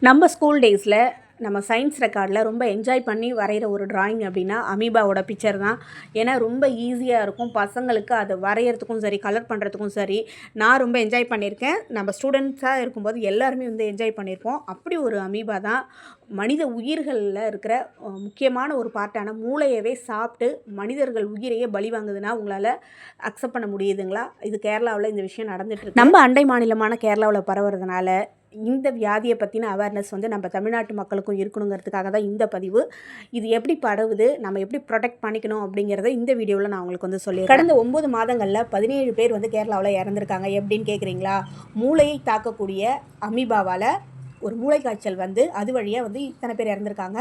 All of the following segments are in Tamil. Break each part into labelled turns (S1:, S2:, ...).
S1: நம்ம ஸ்கூல் டேஸில் நம்ம சயின்ஸ் ரெக்கார்டில் ரொம்ப என்ஜாய் பண்ணி வரைகிற ஒரு ட்ராயிங் அப்படின்னா அமீபாவோட பிக்சர் தான். ஏன்னா ரொம்ப ஈஸியாக இருக்கும் பசங்களுக்கு அதை வரைகிறதுக்கும் சரி, கலர் பண்ணுறதுக்கும் சரி. நான் ரொம்ப என்ஜாய் பண்ணியிருக்கேன். நம்ம ஸ்டூடெண்ட்ஸாக இருக்கும்போது எல்லாருமே என்ஜாய் பண்ணியிருப்போம். அப்படி ஒரு அமீபா தான் மனித உயிர்களில் இருக்கிற முக்கியமான ஒரு பார்ட்டான மூளையவே சாப்பிட்டு மனிதர்கள் உயிரையே பலி வாங்குதுன்னா உங்களால் அக்செப்ட் பண்ண முடியுதுங்களா? இது கேரளாவில் இந்த விஷயம் நடந்துகிட்ருக்கு. நம்ம அண்டை மாநிலமான கேரளாவில் பரவுறதுனால இந்த வியாதியை பற்றின அவேர்னஸ் நம்ம தமிழ்நாட்டு மக்களுக்கும் இருக்கணுங்கிறதுக்காக தான் இந்த பதிவு. இது எப்படி பரவுது, நம்ம எப்படி ப்ரொடெக்ட் பண்ணிக்கணும் அப்படிங்கிறத இந்த வீடியோவில் நான் உங்களுக்கு சொல்லியிருக்கேன். கடந்த 9 மாதங்களில் 17 பேர் கேரளாவில் இறந்துருக்காங்க. எப்படின்னு கேட்குறீங்களா? மூளையை தாக்கக்கூடிய அமீபாவால் ஒரு மூளை காய்ச்சல் அது வழியாக இத்தனை பேர் இறந்துருக்காங்க.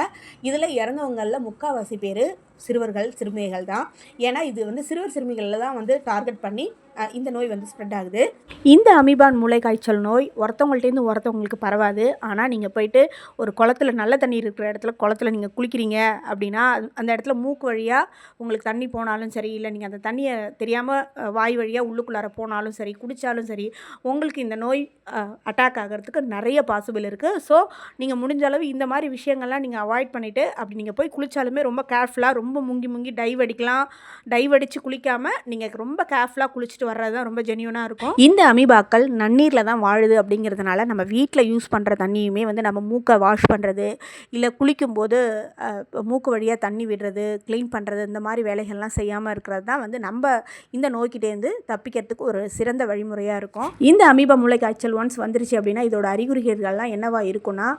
S1: இதில் இறந்தவங்களில் முக்கால்வாசி பேர் சிறுவர்கள், சிறுமிகள் தான். ஏன்னா இது சிறுவர் சிறுமிகளில் தான் டார்கெட் பண்ணி இந்த நோய் ஸ்ப்ரெட் ஆகுது. இந்த அமீபான் மூளை காய்ச்சல் நோய் ஒருத்தவங்கள்ட்டேருந்து ஒருத்தவங்களுக்கு பரவாது. ஆனால் நீங்கள் போயிட்டு ஒரு குளத்தில், நல்ல தண்ணி இருக்கிற இடத்துல குளத்தில் நீங்கள் குளிக்கிறீங்க அப்படின்னா அந்த இடத்துல மூக்கு வழியாக உங்களுக்கு தண்ணி போனாலும் சரி, இல்லை நீங்கள் அந்த தண்ணியை தெரியாமல் வாய் வழியாக உள்ளுக்குள்ளார போனாலும் சரி, குடித்தாலும் சரி, உங்களுக்கு இந்த நோய் அட்டாக் ஆகிறதுக்கு நிறைய பாசிபிள் இருக்குது. ஸோ நீங்கள் முடிஞ்ச அளவு இந்த மாதிரி விஷயங்கள்லாம் நீங்கள் அவாய்ட் பண்ணிவிட்டு அப்படி நீங்கள் போய் குளித்தாலுமே ரொம்ப கேர்ஃபுல்லாக, ரொம்ப முங்கி டைவ் அடிக்கலாம். டைவ் அடித்து குளிக்காமல் நீங்கள் ரொம்ப கேர்ஃபுல்லாக குளிச்சுட்டு வர்றது தான் ரொம்ப ஜென்யூனாக இருக்கும். இந்த அமீபாக்கள் நன்னீரில் தான் வாழுது. அப்படிங்கிறதுனால நம்ம வீட்டில் யூஸ் பண்ணுற தண்ணியுமே நம்ம மூக்கை வாஷ் பண்ணுறது, இல்லை குளிக்கும்போது மூக்கு வழியாக தண்ணி விடுறது, க்ளீன் பண்ணுறது, இந்த மாதிரி வேலைகள்லாம் செய்யாமல் இருக்கிறது தான் நம்ம இந்த நோய்கிட்டேருந்து தப்பிக்கிறதுக்கு ஒரு சிறந்த வழிமுறையாக இருக்கும். இந்த அமீபா மூளை காய்ச்சல் ஒன்ஸ் வந்துருச்சு அப்படின்னா இதோட அறிகுறிகள்லாம் என்னவா இருக்குன்னா,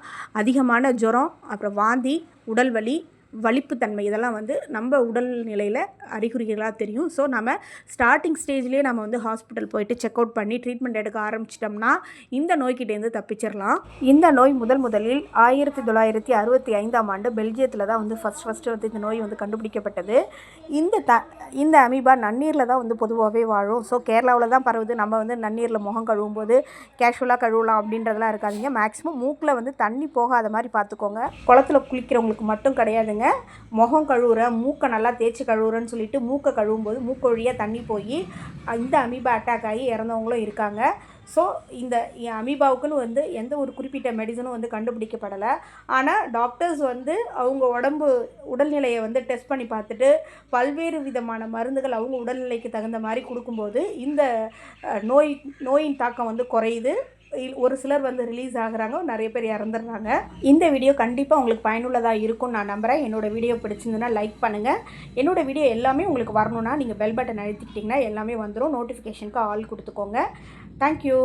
S1: அதிகமான ஜுரம், அப்புறம் வாந்தி, உடல் வலி, வலிப்புத்தன்மை, இதெல்லாம் நம்ம உடல்நிலையில் அறிகுறிகளாக தெரியும். ஸோ நம்ம ஸ்டார்டிங் ஸ்டேஜ்லேயே நம்ம ஹாஸ்பிட்டல் போயிட்டு செக் அவுட் பண்ணி ட்ரீட்மெண்ட் எடுக்க ஆரம்பிச்சிட்டோம்னா இந்த நோய்கிட்டேருந்து தப்பிச்சிடலாம். இந்த நோய் முதலில் 1965ஆம் ஆண்டு பெல்ஜியத்தில் தான் ஃபஸ்ட்டு இந்த நோய் கண்டுபிடிக்கப்பட்டது. இந்த அமீபா நன்னீரில் தான் பொதுவாகவே வாழும். ஸோ கேரளாவில் தான் பரவுது. நம்ம நன்னீரில் முகம் கழுவும் போது கேஷுவலாக கழுவலாம் அப்படின்றதெல்லாம் இருக்காதிங்க. மேக்ஸிமம் மூக்கில் தண்ணி போகாத மாதிரி பார்த்துக்கோங்க. குளத்தில் குளிக்கிறவங்களுக்கு மட்டும் கிடையாதுங்க. முகம் கழுவுற, மூக்கை நல்லா தேய்ச்சி கழுவுறன்னு சொல்லிட்டு மூக்கை கழுவும்போது மூக்கு வழியாக தண்ணி போய் இந்த அமீபா அட்டாக் ஆகி இறந்தவங்களும் இருக்காங்க. ஸோ இந்த அமீபாவுக்குன்னு எந்த ஒரு குறிப்பிட்ட மெடிசனும் கண்டுபிடிக்கப்படலை. ஆனால் டாக்டர்ஸ் அவங்க உடல்நிலையை டெஸ்ட் பண்ணி பார்த்துட்டு பல்வேறு விதமான மருந்துகள் அவங்க உடல்நிலைக்கு தகுந்த மாதிரி கொடுக்கும்போது இந்த நோயின் தாக்கம் குறையுது. ஒரு சிலர் ரிலீஸ் ஆகுறாங்க, நிறைய பேர் இறந்துடுறாங்க. இந்த வீடியோ கண்டிப்பாக உங்களுக்கு பயனுள்ளதாக இருக்கும்னு நான் நம்புகிறேன். என்னோடய வீடியோ பிடிச்சிருந்துன்னா லைக் பண்ணுங்கள். என்னோடய வீடியோ எல்லாமே உங்களுக்கு வரணுன்னா நீங்கள் பெல் பட்டன் அழுத்திக்கிட்டிங்கன்னா எல்லாமே வந்துடும். நோட்டிஃபிகேஷனுக்கு ஆல் கொடுத்துக்கோங்க. தேங்க்யூ.